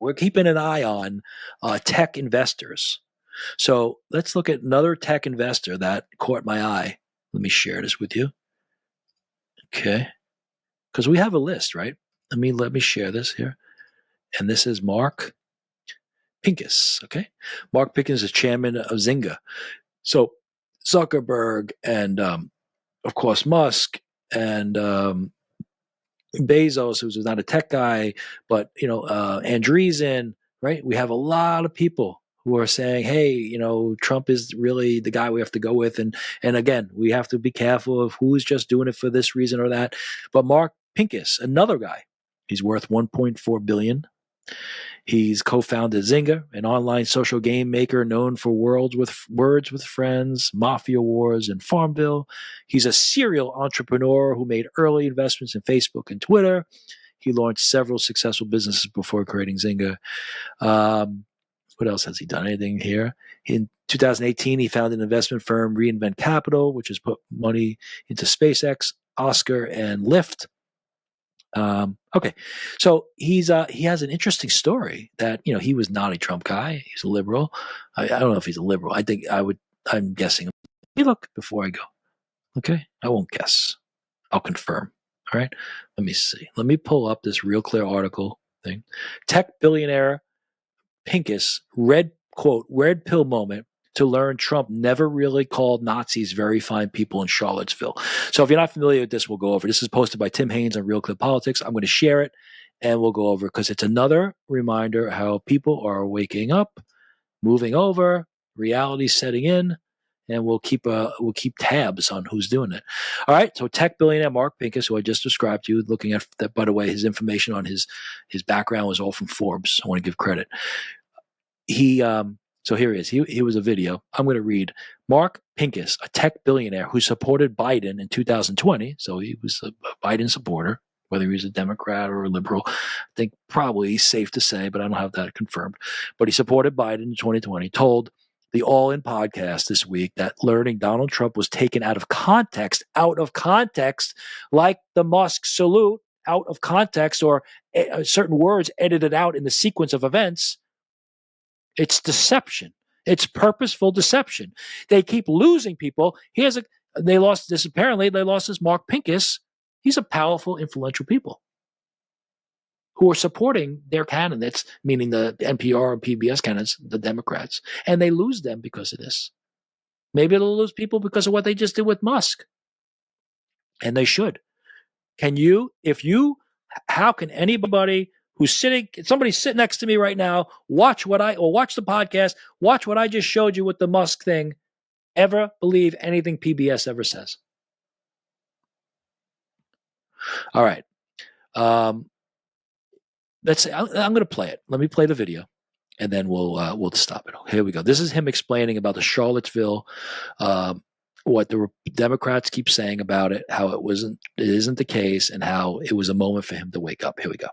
we're keeping an eye on tech investors. So let's look at another tech investor that caught my eye. Let me share this with you. Okay. Because we have a list, right? Let me share this here. And this is Mark Pincus. Okay. Mark Pincus is chairman of Zynga. So Zuckerberg and of course Musk and Bezos, who's not a tech guy, but Andreessen, right? We have a lot of people who are saying, "Hey, Trump is really the guy we have to go with," and again, we have to be careful of who's just doing it for this reason or that. But Mark Pincus, another guy, he's worth 1.4 billion. He's co-founded Zynga, an online social game maker known for Words with Friends, Mafia Wars, and Farmville. He's a serial entrepreneur who made early investments in Facebook and Twitter. He launched several successful businesses before creating Zynga. What else has he done? Anything here? In 2018, he founded an investment firm, Reinvent Capital, which has put money into SpaceX, Oscar, and Lyft. Okay, so he has an interesting story that he was not a Trump guy. He's a liberal. I don't know if he's a liberal. I'm guessing. Let me look before I go. Okay, I won't guess. I'll confirm. All right. Let me see. Let me pull up this Real Clear article thing. Tech billionaire Pincus red pill moment to learn Trump never really called Nazis very fine people in Charlottesville. So if you're not familiar with this, we'll go over. This is posted by Tim Haines on Real Clear Politics. I'm going to share it and we'll go over because it's another reminder how people are waking up, moving over, reality setting in, and we'll keep tabs on who's doing it. All right. So tech billionaire Mark Pincus, who I just described to you, looking at that, by the way, his information on his background was all from Forbes. I want to give credit. So here he is. He was a video. I'm going to read. Mark Pincus, a tech billionaire who supported Biden in 2020. So he was a Biden supporter, whether he was a Democrat or a liberal. I think probably safe to say, but I don't have that confirmed. But he supported Biden in 2020, told the All In podcast this week that learning Donald Trump was taken out of context, like the Musk salute, out of context, or certain words edited out in the sequence of events. It's deception. It's purposeful deception. They keep losing people. They lost this Mark Pincus. He's a powerful, influential people who are supporting their candidates, meaning the NPR and PBS candidates, the Democrats, and they lose them because of this. Maybe they'll lose people because of what they just did with Musk. And they should. How can anybody somebody's sitting next to me right now, watch the podcast, watch what I just showed you with the Musk thing, ever believe anything PBS ever says? All right. Let's say I'm going to play it. Let me play the video, and then we'll stop it. Here we go. This is him explaining about the Charlottesville, what the Democrats keep saying about it, how it isn't the case, and how it was a moment for him to wake up. Here we go.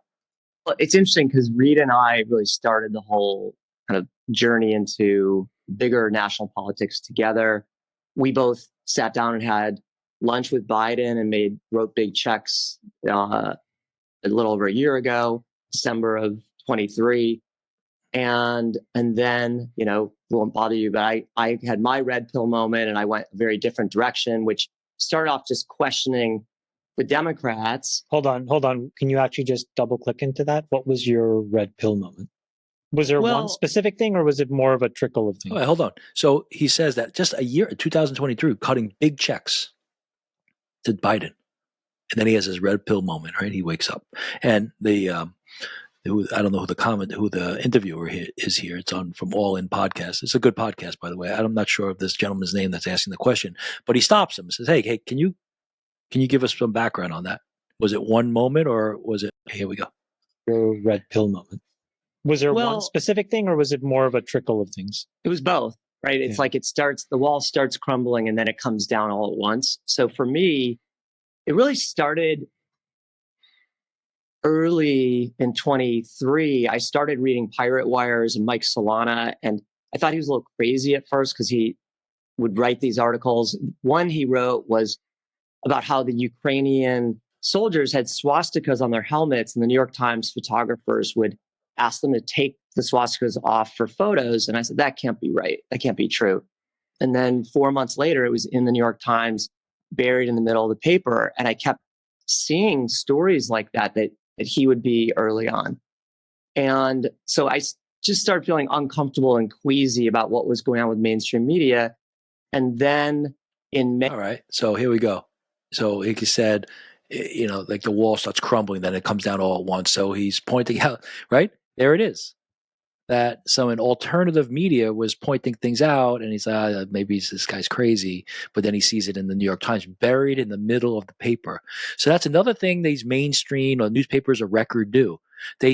Well, it's interesting because Reed and I really started the whole kind of journey into bigger national politics together. We both sat down and had lunch with Biden and wrote big checks a little over a year ago, December of 23. And then, won't bother you, but I had my red pill moment and I went a very different direction, which started off just questioning the Democrats. Hold on. Can you actually just double click into that? What was your red pill moment? Was there one specific thing or was it more of a trickle of things? All right, hold on. So he says that just a year, 2023, cutting big checks to Biden. And then he has his red pill moment, right? He wakes up. And I don't know who the interviewer is here. It's from All In podcast. It's a good podcast, by the way. I'm not sure of this gentleman's name that's asking the question, but he stops him and says, hey, can you give us some background on that? Was it one moment or was it, here we go. Your red pill moment. Was there one specific thing or was it more of a trickle of things? It was both, right? It's like the wall starts crumbling and then it comes down all at once. So for me, it really started early in 23. I started reading Pirate Wires and Mike Solana, and I thought he was a little crazy at first because he would write these articles. One he wrote was about how the Ukrainian soldiers had swastikas on their helmets, and the New York Times photographers would asked them to take the swastikas off for photos. And I said, that can't be right. That can't be true. And then 4 months later, it was in the New York Times, buried in the middle of the paper. And I kept seeing stories like that he would be early on. And so I just started feeling uncomfortable and queasy about what was going on with mainstream media. And then in May. All right. So here we go. So he said, like the wall starts crumbling, then it comes down all at once. So he's pointing out, right? There it is. That an alternative media was pointing things out, and he's maybe this guy's crazy, but then he sees it in the New York Times buried in the middle of the paper. So that's another thing these mainstream or newspapers of record do.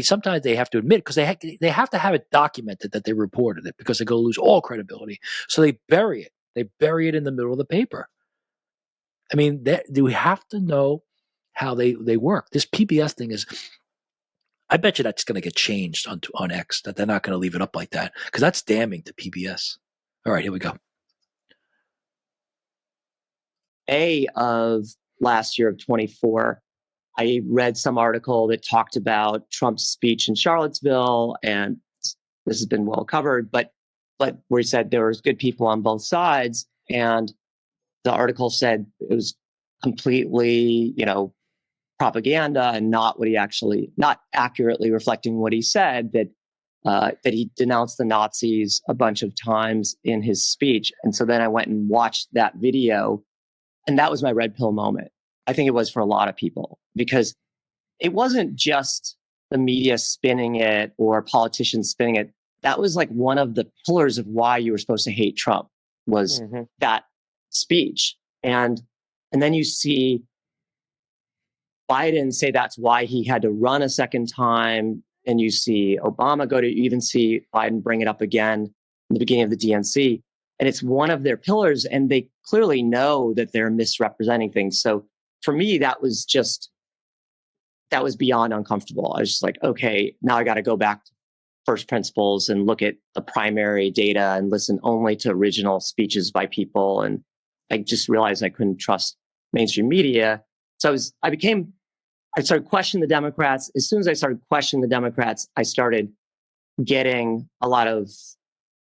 Sometimes they have to admit, because they have to have it documented that they reported it, because they're going to lose all credibility. So they bury it. They bury it in the middle of the paper. I mean, do we have to know how they work? This PBS thing is. I bet you that's going to get changed on X, that they're not going to leave it up like that, because that's damning to PBS. All right, here we go. May of last year of 24, I read some article that talked about Trump's speech in Charlottesville, and this has been well covered, but where he said there was good people on both sides, and the article said it was completely, propaganda and not accurately reflecting what he said, that he denounced the Nazis a bunch of times in his speech. And so then I went and watched that video, and that was my red pill moment. I think it was for a lot of people, because it wasn't just the media spinning it or politicians spinning it. That was like one of the pillars of why you were supposed to hate Trump, was that speech. And then you see Biden say that's why he had to run a second time. And you see Obama you even see Biden bring it up again in the beginning of the DNC. And it's one of their pillars, and they clearly know that they're misrepresenting things. So for me, that was beyond uncomfortable. I was just like, okay, now I got to go back to first principles and look at the primary data and listen only to original speeches by people. And I just realized I couldn't trust mainstream media. So I started questioning the Democrats. As soon as I started questioning the Democrats, I started getting a lot of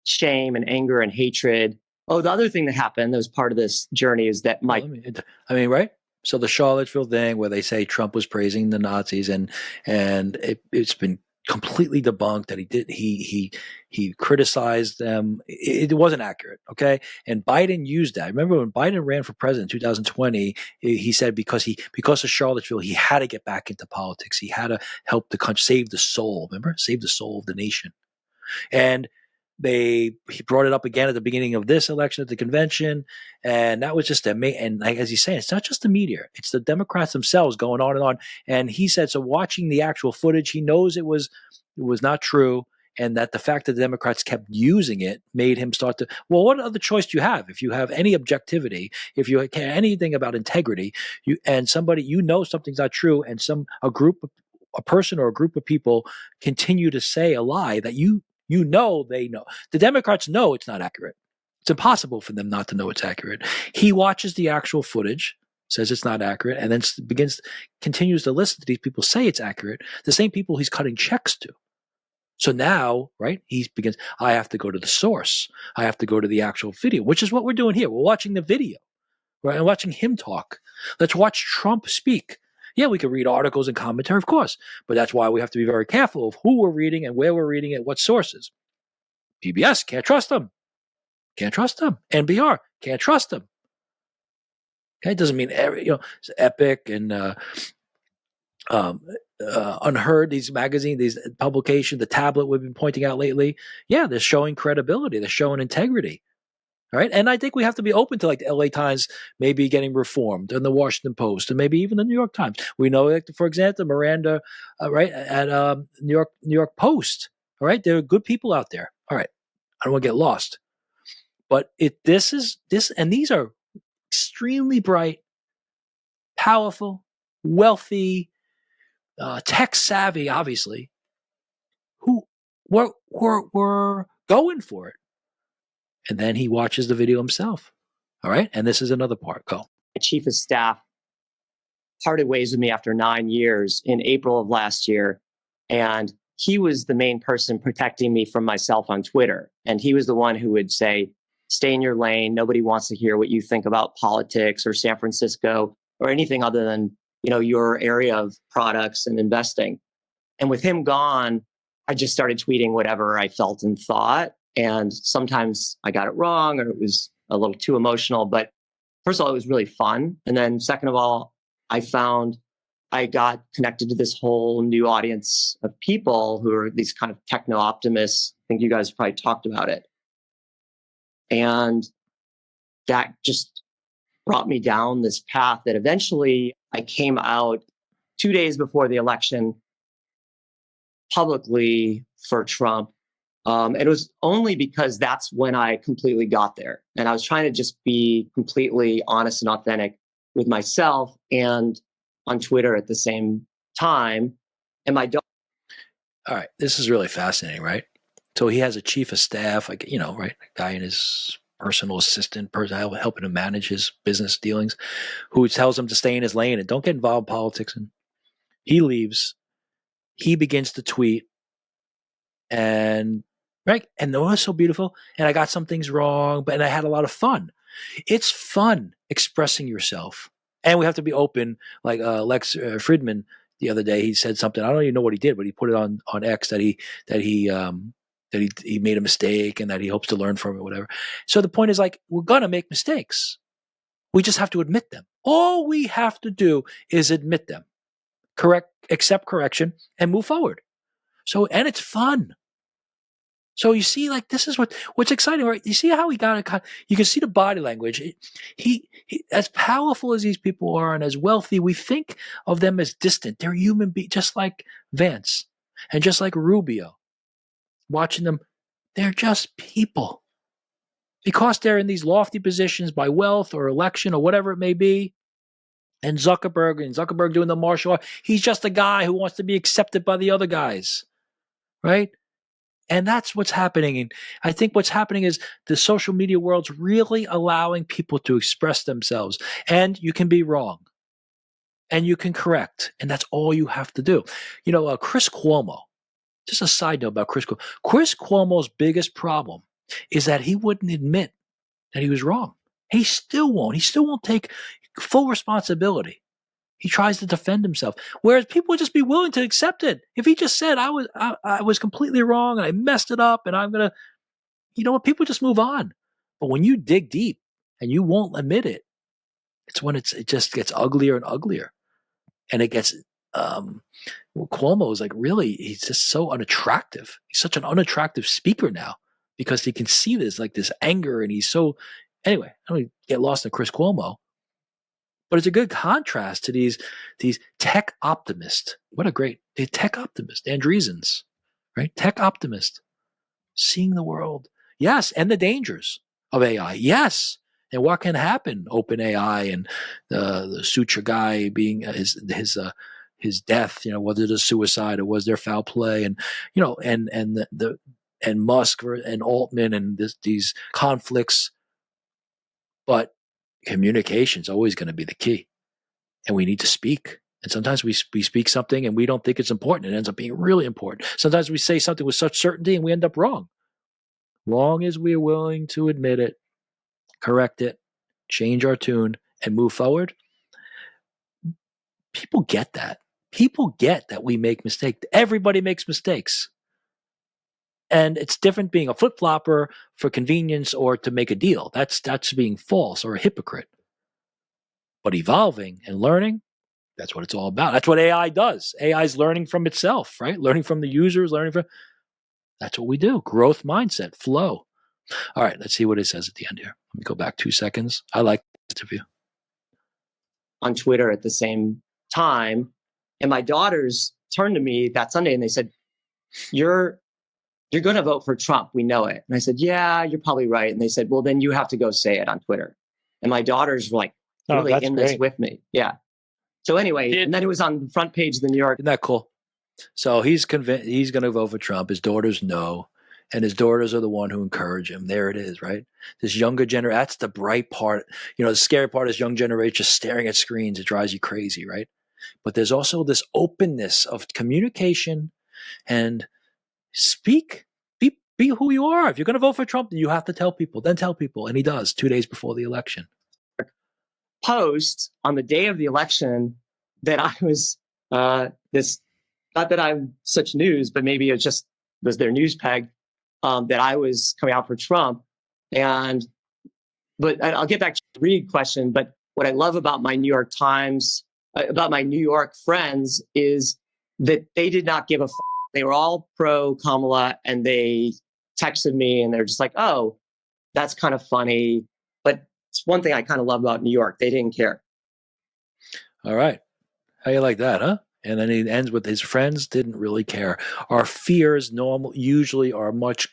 shame and anger and hatred. Oh, the other thing that happened that was part of this journey is that right? So the Charlottesville thing, where they say Trump was praising the Nazis, and it's been completely debunked that he criticized them. It wasn't accurate, okay? And Biden used that. I remember when Biden ran for president in 2020, he said because of Charlottesville, he had to get back into politics. He had to help the country, save the soul. Remember, save the soul of the nation. And he brought it up again at the beginning of this election at the convention, and that was just and as he's saying, it's not just the media, it's the Democrats themselves going on and on. And he said, so watching the actual footage, he knows it was not true, and that the fact that the Democrats kept using it made him start to, well, what other choice do you have? If you have any objectivity, if you care anything about integrity, something's not true, and a person or a group of people continue to say a lie that they know. The Democrats know it's not accurate. It's impossible for them not to know it's accurate. He watches the actual footage, says it's not accurate, and then continues to listen to these people say it's accurate, the same people he's cutting checks to. So now, right, I have to go to the source. I have to go to the actual video, which is what we're doing here. We're watching the video, right, and watching him talk. Let's watch Trump speak. Yeah, we could read articles and commentary, of course, but that's why we have to be very careful of who we're reading and where we're reading it, what sources. PBS, can't trust them. Can't trust them. NPR, can't trust them. Okay, it doesn't mean it's Epic and Unheard, these magazines, these publications, the tablet we've been pointing out lately. Yeah, they're showing credibility. They're showing integrity. All right. And I think we have to be open to, like, the LA Times maybe getting reformed, and the Washington Post, and maybe even the New York Times. We know, like, for example, Miranda, right, at New York Post. All right. There are good people out there. All right. I don't want to get lost. But and these are extremely bright, powerful, wealthy, tech savvy, obviously, who were going for it. And then he watches the video himself. All right. And this is another part. Go. My chief of staff parted ways with me after 9 years in April of last year. And he was the main person protecting me from myself on Twitter. And he was the one who would say, stay in your lane. Nobody wants to hear what you think about politics or San Francisco or anything other than, your area of products and investing. And with him gone, I just started tweeting whatever I felt and thought. And sometimes I got it wrong or it was a little too emotional. But first of all, it was really fun. And then second of all, I found I got connected to this whole new audience of people who are these kind of techno optimists. I think you guys probably talked about it. And that just brought me down this path that eventually I came out 2 days before the election publicly for Trump. And it was only because that's when I completely got there. And I was trying to just be completely honest and authentic with myself and on Twitter at the same time. And my daughter. All right. This is really fascinating, right? So he has a chief of staff, right? A guy in his personal assistant, helping him manage his business dealings, who tells him to stay in his lane and don't get involved in politics. And he leaves. He begins to tweet. And right. And it was so beautiful. And I got some things wrong, but I had a lot of fun. It's fun expressing yourself. And we have to be open. Like Lex Fridman the other day, he said something. I don't even know what he did, but he put it on X that he made a mistake and that he hopes to learn from it, whatever. So the point is, like, we're gonna make mistakes. We just have to admit them. All we have to do is admit them, accept correction, and move forward. So, and it's fun. So you see, like, this is what's exciting, right? You see how he got it. You can see the body language. He as powerful as these people are and as wealthy, we think of them as distant. They're human beings, just like Vance and just like Rubio. Watching them, they're just people. Because they're in these lofty positions by wealth or election or whatever it may be. And Zuckerberg doing the martial art, he's just a guy who wants to be accepted by the other guys, right? And that's what's happening. And I think what's happening is the social media world's really allowing people to express themselves. And you can be wrong. And you can correct. And that's all you have to do. Chris Cuomo, just a side note about Chris Cuomo. Chris Cuomo's biggest problem is that he wouldn't admit that he was wrong. He still won't. He still won't take full responsibility. He tries to defend himself, whereas people would just be willing to accept it. If he just said, I was completely wrong and I messed it up and I'm going to, people just move on. But when you dig deep and you won't admit it, it's when it just gets uglier and uglier. And it gets, Cuomo is like, really, he's just so unattractive. He's such an unattractive speaker now because he can see this anger and he's so, anyway, I don't get lost in Chris Cuomo. But it's a good contrast to these tech optimists. What a great tech optimist, Andreessens, right? Tech optimist, seeing the world, yes, and the dangers of AI, yes, and what can happen. Open AI and the Sutra guy being his death. Was it a suicide or was there foul play? And and Musk and Altman and these conflicts, but communication is always going to be the key. And we need to speak. And sometimes we speak something and we don't think it's important. It ends up being really important. Sometimes we say something with such certainty and we end up wrong. Long as we're willing to admit it, correct it, change our tune, and move forward, people get that. People get that we make mistakes. Everybody makes mistakes. And it's different being a flip-flopper for convenience or to make a deal. That's being false or a hypocrite. But evolving and learning, that's what it's all about. That's what AI does. AI is learning from itself, right? Learning from the users, that's what we do. Growth mindset, flow. All right, let's see what it says at the end here. Let me go back 2 seconds. I like this interview. On Twitter at the same time. And my daughters turned to me that Sunday and they said, You're going to vote for Trump. We know it. And I said, yeah, you're probably right. And they said, well, then you have to go say it on Twitter. And my daughters were like, really in this with me. Yeah. So anyway, and then it was on the front page of the New York. Isn't that cool? So he's convinced he's going to vote for Trump. His daughters know. And his daughters are the one who encourage him. There it is, right? This younger generation, that's the bright part. The scary part is young generation just staring at screens. It drives you crazy, right? But there's also this openness of communication and speak. Be who you are. If you're going to vote for Trump, you have to tell people. Then tell people. And he does 2 days before the election. Post on the day of the election that I was this, not that I'm such news, but maybe it just was their news peg, that I was coming out for Trump. But I'll get back to the Reed question. But what I love about my New York Times, about my New York friends, is that they did not give a f. They were all pro Kamala, and they texted me and they're just like, oh, that's kind of funny. But it's one thing I kind of love about New York. They didn't care. All right. How you like that, huh? And then he ends with his friends didn't really care. Our fears usually are much,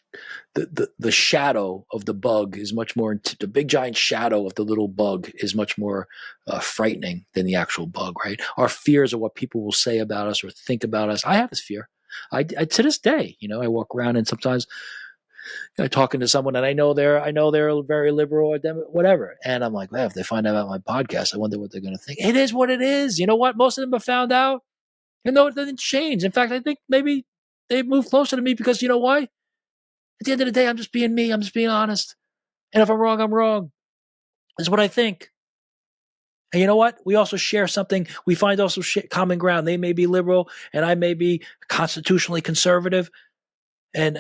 the shadow of the bug is much more, the big giant shadow of the little bug is much more frightening than the actual bug, right? Our fears are what people will say about us or think about us. I have this fear. I to this day, I walk around and sometimes talking to someone and I know they're very liberal or whatever. And I'm like, well, if they find out about my podcast, I wonder what they're going to think. It is what it is. You know what? Most of them have found out. And no, it doesn't change. In fact, I think maybe they've moved closer to me because you know why? At the end of the day, I'm just being me. I'm just being honest. And if I'm wrong, I'm wrong. Is what I think. And you know what? We also share something. We find also common ground. They may be liberal, and I may be constitutionally conservative, and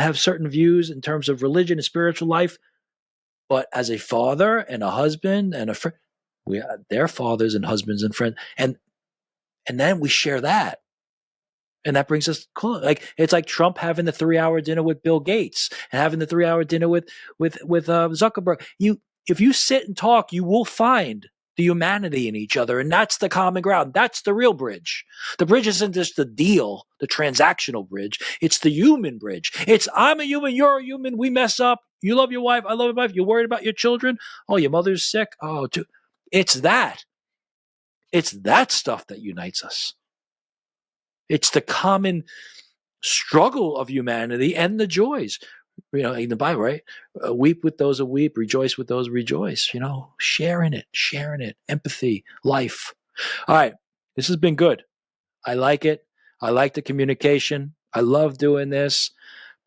have certain views in terms of religion and spiritual life. But as a father and a husband and a friend, they're fathers and husbands and friends, and then we share that. And that brings us close. Like it's like Trump having the 3-hour dinner with Bill Gates and having the 3-hour dinner with Zuckerberg. If you sit and talk, you will find the humanity in each other, and that's the common ground. That's the real bridge. The bridge isn't just the deal, the transactional bridge. It's the human bridge. It's I'm a human, you're a human. We mess up. You love your wife. I love my wife. You're worried about your children. Oh, your mother's sick. Oh, too. It's that. It's that stuff that unites us. It's the common struggle of humanity and the joys. In the Bible, right? Weep with those who weep, rejoice with those who rejoice. Sharing it, empathy, life. All right, this has been good. I like it. I like the communication. I love doing this.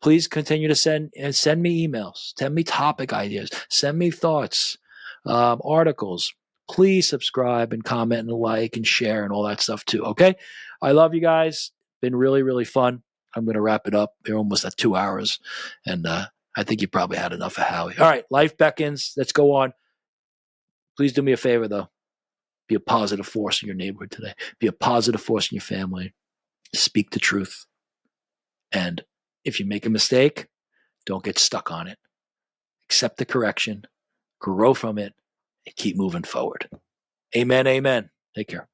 Please continue to send me emails, send me topic ideas, send me thoughts, articles. Please subscribe and comment and like and share and all that stuff too. Okay. I love you guys. Been really, really fun. I'm going to wrap it up. We're almost at 2 hours. And I think you probably had enough of Howie. All right. Life beckons. Let's go on. Please do me a favor, though. Be a positive force in your neighborhood today. Be a positive force in your family. Speak the truth. And if you make a mistake, don't get stuck on it. Accept the correction. Grow from it. And keep moving forward. Amen. Amen. Take care.